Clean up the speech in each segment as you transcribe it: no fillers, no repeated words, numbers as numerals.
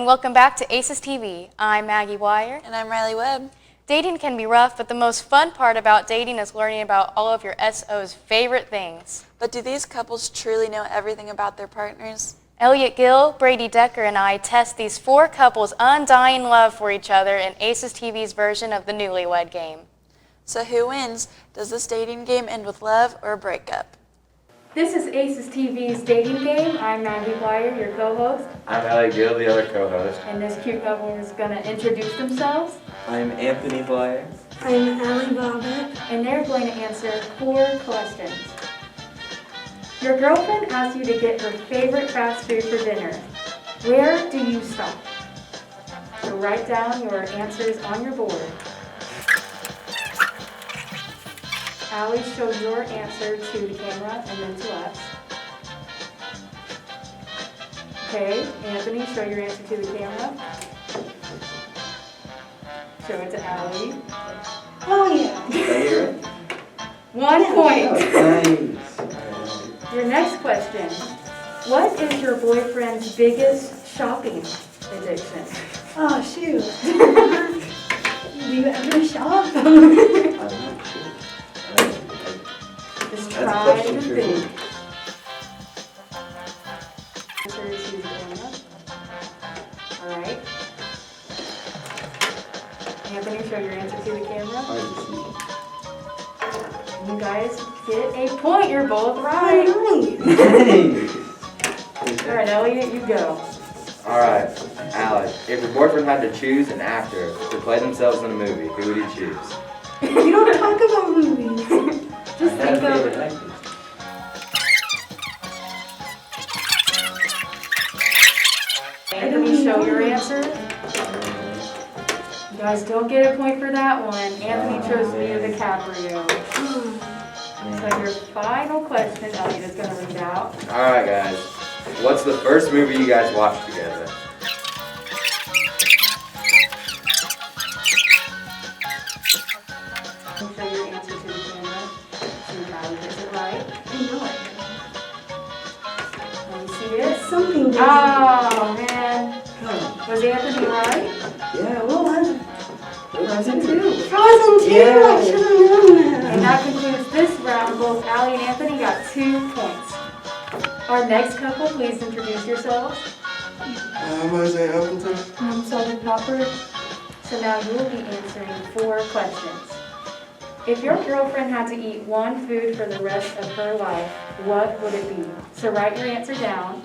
and welcome back to ACES TV. I'm Maggie Wire. And I'm Riley Webb. Dating can be rough, but the most fun part about dating is learning about all of your SO's favorite things. But do these couples truly know everything about their partners? Elliot Gill, Brady Decker, and I test these four couples' undying love for each other in ACES TV's version of the Newlywed Game. So who wins? Does this dating game end with love or a breakup? This is ACES TV's dating game. I'm Maggie Wire, your co-host. I'm Elliot Gill, the other co-host. And this cute couple is going to introduce themselves. I'm Anthony Blyer. I'm Allie Bobbitt. And they're going to answer 4 questions. Your girlfriend asks you to get her favorite fast food for dinner. Where do you stop? So write down your answers on your board. Allie, show your answer to the camera and then to us. Okay, Anthony, show your answer to the camera. Show it to Allie. Oh yeah. 1 point. Nice. Your next question. What is your boyfriend's biggest shopping addiction? Oh shoot. Do you ever shop? Just That's a try question to for think. me. Answer to the camera. All right. Anthony, show your answer to the camera. You guys get a point. You're both right. All right, Elliot, you go. Alright, Alex, if your boyfriend had to choose an actor to play themselves in a movie, who would he choose? You don't talk about movies. Just I had think a favorite of. actor. Anthony, show your answer. You guys don't get a point for that one. Anthony chose Leo DiCaprio. So your final question, Elliot is going to read out. Alright guys, what's the first movie you guys watched together? And show your answer to the camera. See if Allie gets it right. I know it. Let me see it. Something different. Oh, man. Was Anthony right? Yeah, What was it? Frozen 2. Frozen 2. Yeah. I should have known that. And that concludes this round. Both Allie and Anthony got 2 points. Our next couple, please introduce yourselves. I'm Isaiah Appleton. I'm Sylvia Popper. So now you will be answering 4 questions. If your girlfriend had to eat one food for the rest of her life, what would it be? So write your answer down.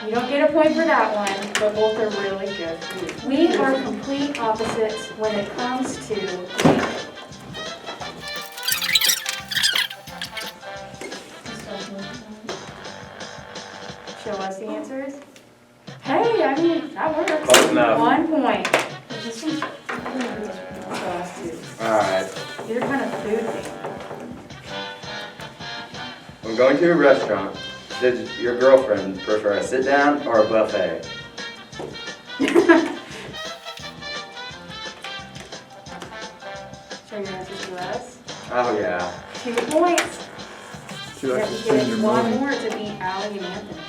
You don't get a point for that one, but both are really good foods. We are complete opposites when it comes to eating. Show us the answers. Hey, I mean, that works. Close enough. 1 point. Show us 2. Alright, These are kind of food things. when going to a restaurant, does your girlfriend prefer a sit-down or a buffet? Show your answers to us. Oh yeah. 2 points. She You likes have to to spend get your one money. more to beat Allie and Anthony.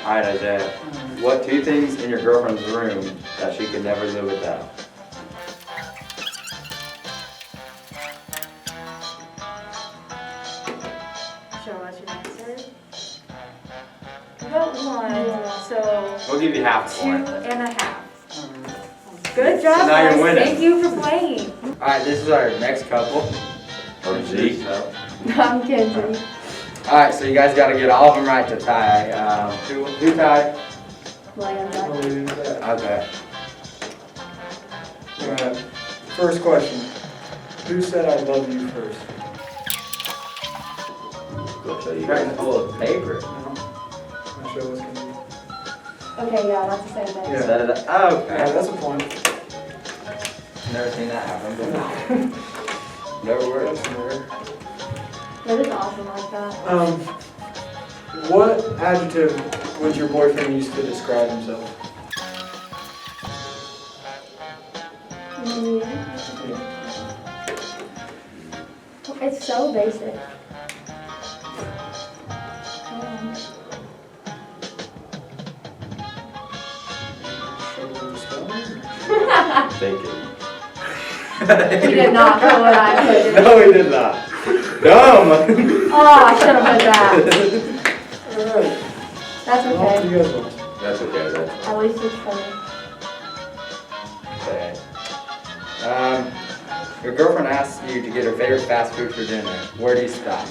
Alright Isaiah, what 2 things in your girlfriend's room that she could never live without? Show us your answers. You got 1, so We'll give you half a 2 point. and a half. Good job, Now you're guys. winning. Thank you for playing. Alright, this is our next couple. Or Zeke. I'm Kenzie. Alright, so you guys gotta get all of them right to tie. Who tied? Okay. Alright, first question. Who said I love you first? Go show you Trying guys. to pull a paper. I'll show what's gonna be. Okay, yeah, that's the same thing. Yeah. Set it up. Oh, Yeah, okay. that's a point. Never seen that happen before. Never worked. That's rare. That is awesome like that. What adjective would your boyfriend use to describe himself? It's so basic. thinking. He did not put what I put in. No, he did not. Dumb. Oh, I should have put that. Alright. That's Well, okay. you guys want? That's okay, that's. At least it's funny. Okay. Your girlfriend asks you to get her favorite fast food for dinner. Where do you stop?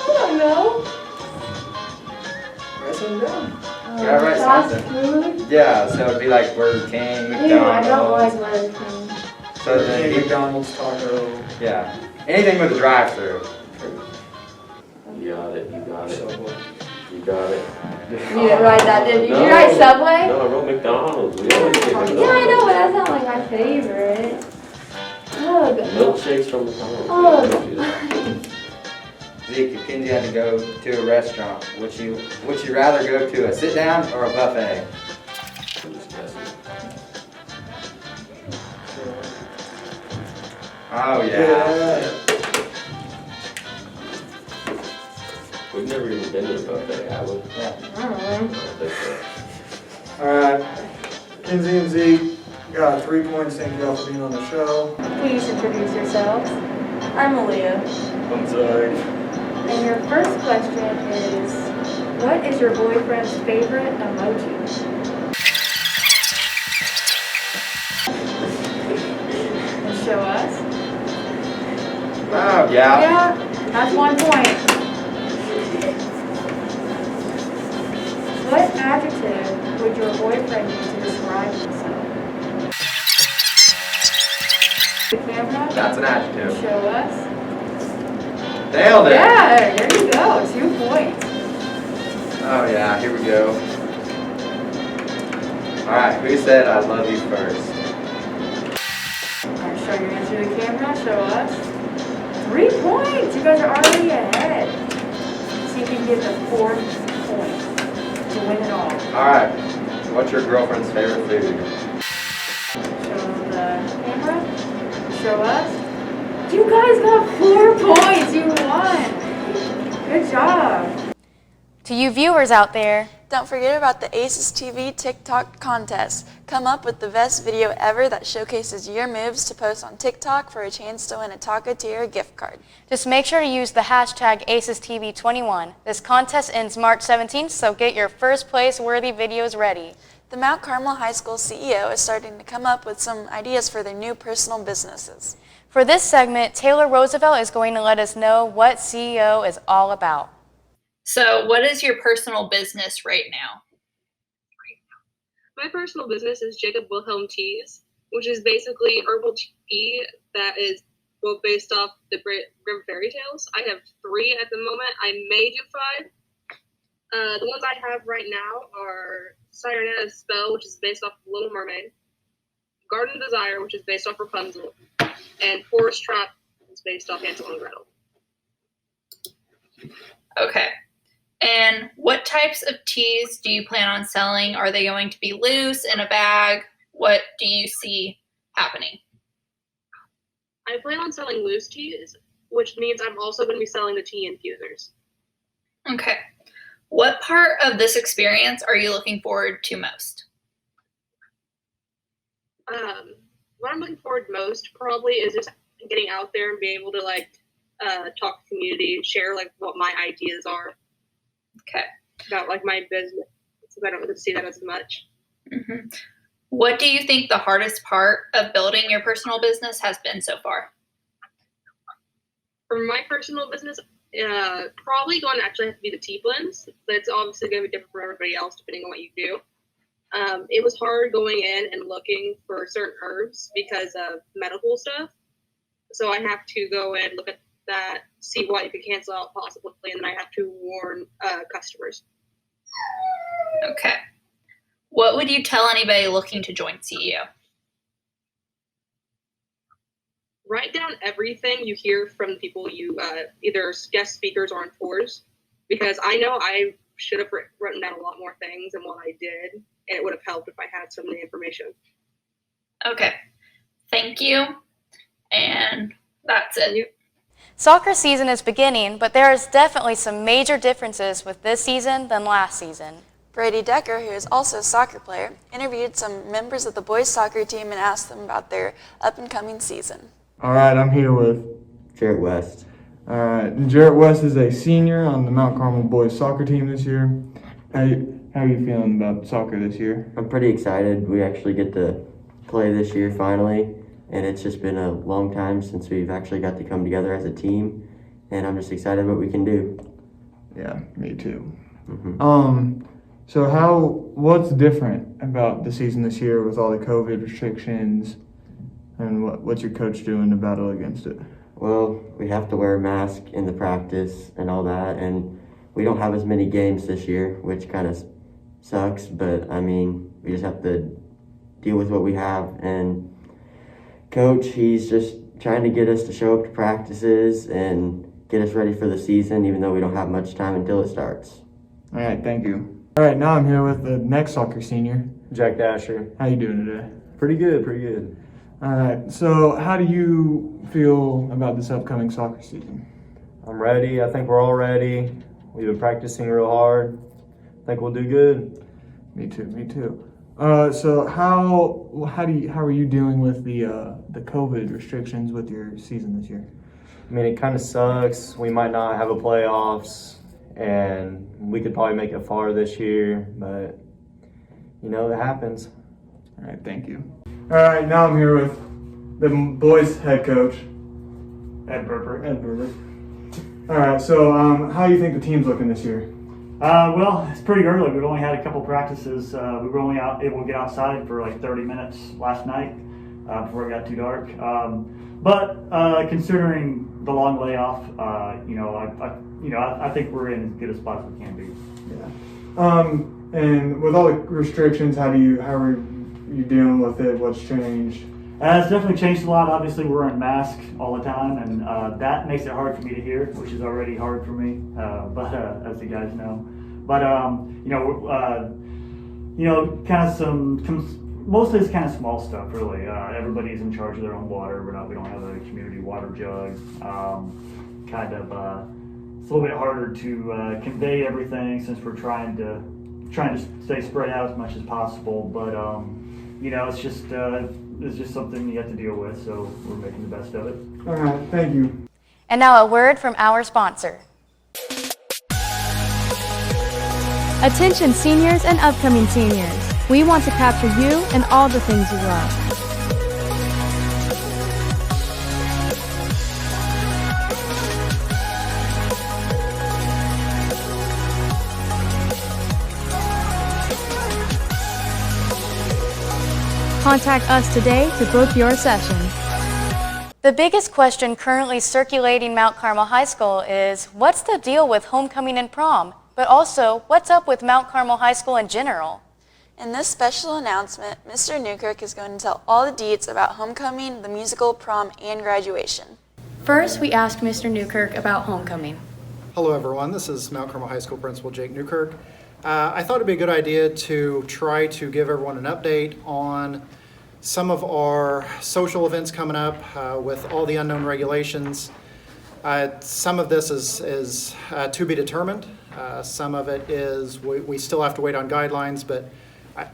I don't know. Write something down. Yeah, right, Fast something. food? Yeah, so it'd be like Burger King, Ew, I don't like McDonald's. Burger King. So then, Okay, McDonald's, taco. yeah, anything with a drive-through. You got it, you got it, Subway. you got it. You didn't write that, did you? No. Did you write Subway? No, I wrote McDonald's. We always get McDonald's. Yeah, I know, but that's not like my favorite. Ugh. Milkshakes from McDonald's. Oh. Zeke, if Kenzie had to go to a restaurant, would you rather go to a sit-down or a buffet? I'm just guessing. Oh, yeah. We've never even been to a buffet, have we? Yeah. I don't know. I don't think so. Alright. Kinsey and Zeke got 3 points. Thank you all for being on the show. Please introduce yourselves. I'm Aaliyah. I'm sorry. And your first question is, what is your boyfriend's favorite emoji? And show us. Oh, yeah. Yeah, that's 1 point. What adjective would your boyfriend use to describe himself? The camera. That's an adjective. Show us. Nailed it. Yeah, there you go. 2 points. Oh, yeah, here we go. All right, who said I love you first? Alright, show your answer to the camera. Show us. 3 points. You guys are already ahead. See if you can get the 4th point to win it all. All right, what's your girlfriend's favorite food? Show the camera. Show us. You guys got 4 points. You won. Good job. To you viewers out there, don't forget about the Aces TV TikTok contest. Come up with the best video ever that showcases your moves to post on TikTok for a chance to win a Taco Tier gift card. Just make sure to use the hashtag AcesTV21. This contest ends March 17th, so get your first place worthy videos ready. The Mount Carmel High School CEO is starting to come up with some ideas for their new personal businesses. For this segment, Taylor Roosevelt is going to let us know what CEO is all about. So what is your personal business right now? My personal business is Jacob Wilhelm Teas, which is basically herbal tea that is based off the Grimm fairy tales. I have 3 at the moment. I may do 5. The ones I have right now are Sirenetta's Spell, which is based off Little Mermaid, Garden Desire, which is based off Rapunzel, and Forest Trap, which is based off Hansel and Gretel. Okay. And what types of teas do you plan on selling? Are they going to be loose, in a bag? What do you see happening? I plan on selling loose teas, which means I'm also going to be selling the tea infusers. Okay. What part of this experience are you looking forward to most? What I'm looking forward most probably is just getting out there and be able to talk to the community, share what my ideas are. Okay. About my business, so I don't get to see that as much. Mm-hmm. What do you think the hardest part of building your personal business has been so far? For my personal business, probably going to actually have to be the tea blends, but it's obviously going to be different for everybody else depending on what you do. It was hard going in and looking for certain herbs because of medical stuff. So I have to go in, look at that, see what you can cancel out possibly, and then I have to warn customers. Okay. What would you tell anybody looking to join CEO? Write down everything you hear from people you either guest speakers or on tours, because I know I should have written down a lot more things than what I did, and it would have helped if I had some of the information. Okay. Thank you. And that's it. Soccer season is beginning, but there is definitely some major differences with this season than last season. Brady Decker, who is also a soccer player, interviewed some members of the boys soccer team and asked them about their up-and-coming season. All right, I'm here with. Jarrett West. All right, Jarrett West is a senior on the Mount Carmel boys soccer team this year. How are you feeling about soccer this year? I'm pretty excited. We actually get to play this year finally, and it's just been a long time since we've actually got to come together as a team, and I'm just excited what we can do. Yeah, me too. Mm-hmm. So what's different about the season this year with all the COVID restrictions, and what's your coach doing to battle against it? Well, we have to wear a mask in the practice and all that, and we don't have as many games this year, which kind of sucks, but I mean, we just have to deal with what we have. And Coach, he's just trying to get us to show up to practices and get us ready for the season, even though we don't have much time until it starts. All right, thank you. All right, now I'm here with the next soccer senior. Jack Dasher. How you doing today? Pretty good, pretty good. All right, so how do you feel about this upcoming soccer season? I'm ready. I think we're all ready. We've been practicing real hard. I think we'll do good. Me too. So how are you dealing with the COVID restrictions with your season this year? I mean, it kind of sucks. We might not have a playoffs, and we could probably make it far this year, but you know, it happens. All right, thank you. All right, now I'm here with the boys' head coach, Ed Berber. All right, so how do you think the team's looking this year? Well, it's pretty early. We've only had a couple practices. We were only able to get outside for like 30 minutes last night before it got too dark. But considering the long layoff, I think we're in as good a spot as we can be. Yeah. And with all the restrictions, how are you dealing with it? What's changed? It's definitely changed a lot. Obviously, we're wearing masks all the time, and that makes it hard for me to hear, which is already hard for me. But as you guys know, but kind of mostly it's kind of small stuff, really. Everybody's in charge of their own water. We don't have a community water jug. It's a little bit harder to convey everything since we're trying to stay spread out as much as possible. But it's just something you have to deal with, so we're making the best of it. All right, thank you. And now a word from our sponsor. Attention seniors and upcoming seniors. We want to capture you and all the things you love. Contact us today to book your session. The biggest question currently circulating Mount Carmel High School is, what's the deal with homecoming and prom? But also, what's up with Mount Carmel High School in general? In this special announcement, Mr. Newkirk is going to tell all the deets about homecoming, the musical, prom, and graduation. First, we asked Mr. Newkirk about homecoming. Hello everyone, this is Mount Carmel High School Principal Jake Newkirk. I thought it'd be a good idea to try to give everyone an update on some of our social events coming up with all the unknown regulations. Some of this is to be determined. Some of it is we still have to wait on guidelines, but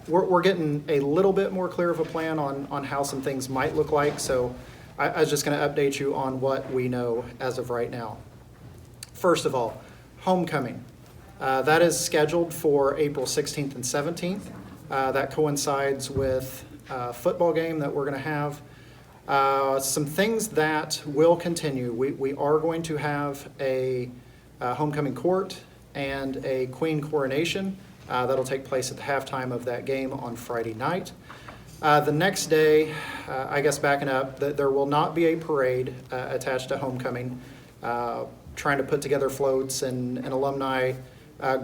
we're getting a little bit more clear of a plan on how some things might look like. So I was just going to update you on what we know as of right now. First of all, homecoming. That is scheduled for April 16th and 17th. That coincides with a football game that we're going to have. Some things that will continue. We are going to have a homecoming court and a queen coronation. That'll take place at the halftime of that game on Friday night. The next day, I guess backing up, there will not be a parade attached to homecoming. Trying to put together floats and alumni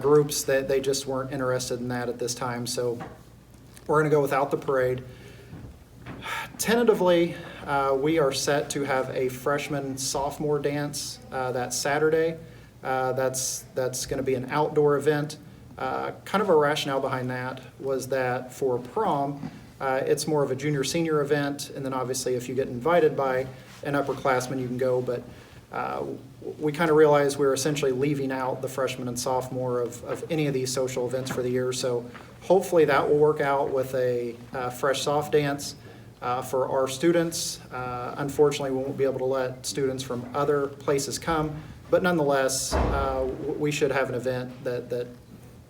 groups that they just weren't interested in that at this time. So we're going to go without the parade. Tentatively, we are set to have a freshman-sophomore dance that Saturday. That's going to be an outdoor event. Kind of a rationale behind that was that for prom, it's more of a junior-senior event, and then obviously if you get invited by an upperclassman, you can go, but we kind of realized we were essentially leaving out the freshman and sophomore of any of these social events for the year. So hopefully that will work out with a fresh soft dance for our students. Unfortunately, we won't be able to let students from other places come, but nonetheless, we should have an event that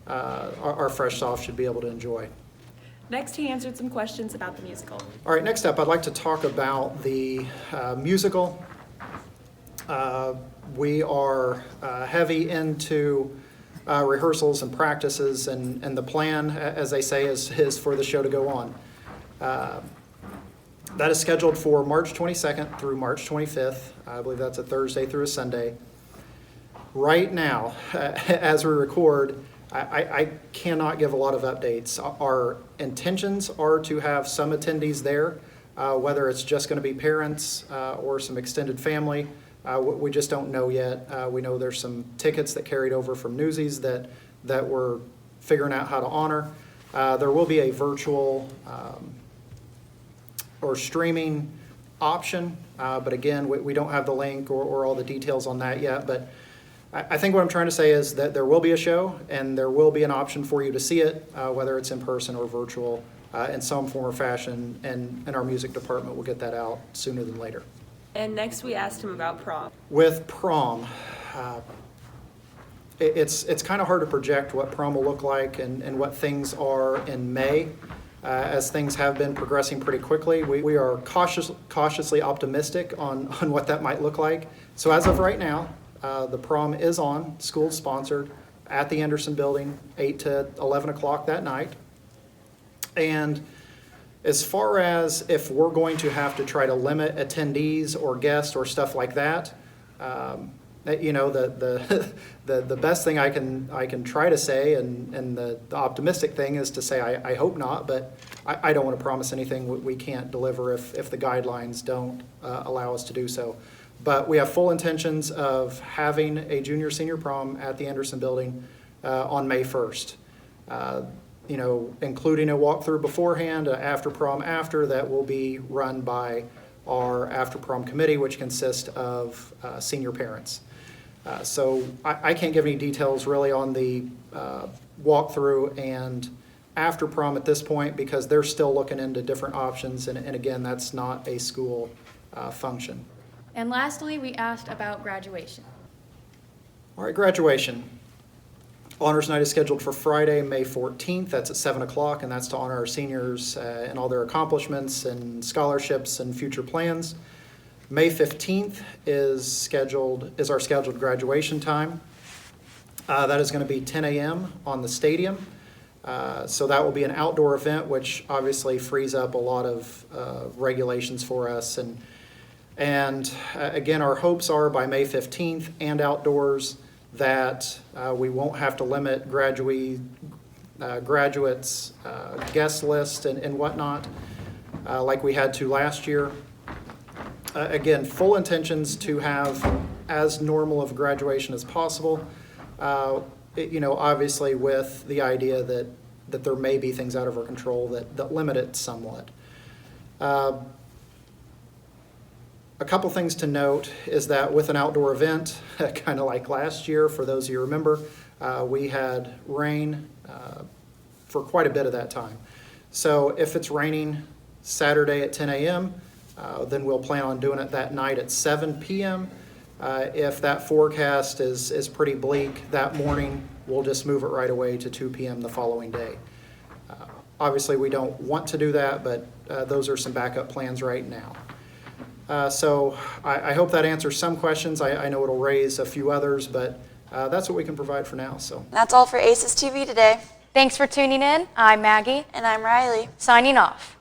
our fresh soft should be able to enjoy. Next, he answered some questions about the musical. All right, next up, I'd like to talk about the musical. We are heavy into rehearsals and practices, and the plan, as they say, is for the show to go on. That is scheduled for March 22nd through March 25th. I believe that's a Thursday through a Sunday. Right now, as we record, I cannot give a lot of updates. Our intentions are to have some attendees there, whether it's just going to be parents or some extended family. We just don't know yet. We know there's some tickets that carried over from Newsies that we're figuring out how to honor. There will be a virtual or streaming option, but again, we don't have the link or all the details on that yet. But I think what I'm trying to say is that there will be a show, and there will be an option for you to see it, whether it's in person or virtual, in some form or fashion, and our music department will get that out sooner than later. And next, we asked him about prom. With prom, it's kind of hard to project what prom will look like and what things are in May, as things have been progressing pretty quickly. We are cautiously optimistic on what that might look like. So as of right now, the prom is on, school sponsored, at the Anderson Building, 8 to 11 o'clock that night. And as far as if we're going to have to try to limit attendees or guests or stuff like that, you know, the best thing I can try to say, and the optimistic thing is to say I hope not, but I don't want to promise anything we can't deliver if the guidelines don't allow us to do so. But we have full intentions of having a junior-senior prom at the Anderson Building on May 1st. You know, including a walkthrough beforehand, after prom after, that will be run by our after prom committee, which consists of senior parents. So I can't give any details really on the walkthrough and after prom at this point, because they're still looking into different options, and again, that's not a school function. And lastly, we asked about graduation. All right, graduation. Honors Night is scheduled for Friday, May 14th. That's at 7 o'clock, and that's to honor our seniors and all their accomplishments and scholarships and future plans. May 15th is our scheduled graduation time. That is going to be 10 a.m. on the stadium. So that will be an outdoor event, which obviously frees up a lot of regulations for us. And again, our hopes are by May 15th and outdoors that we won't have to limit graduates' guest list and whatnot like we had to last year. Again, full intentions to have as normal of graduation as possible. You know, obviously with the idea that there may be things out of our control that limit it somewhat. A couple things to note is that with an outdoor event, kind of like last year, for those of you who remember, we had rain for quite a bit of that time. So if it's raining Saturday at 10 a.m., then we'll plan on doing it that night at 7 p.m. If that forecast is pretty bleak that morning, we'll just move it right away to 2 p.m. the following day. Obviously, we don't want to do that, but those are some backup plans right now. So I hope that answers some questions. I know it'll raise a few others, but that's what we can provide for now. So That's all for ACES TV today. Thanks for tuning in. I'm Maggie. And I'm Riley. Signing off.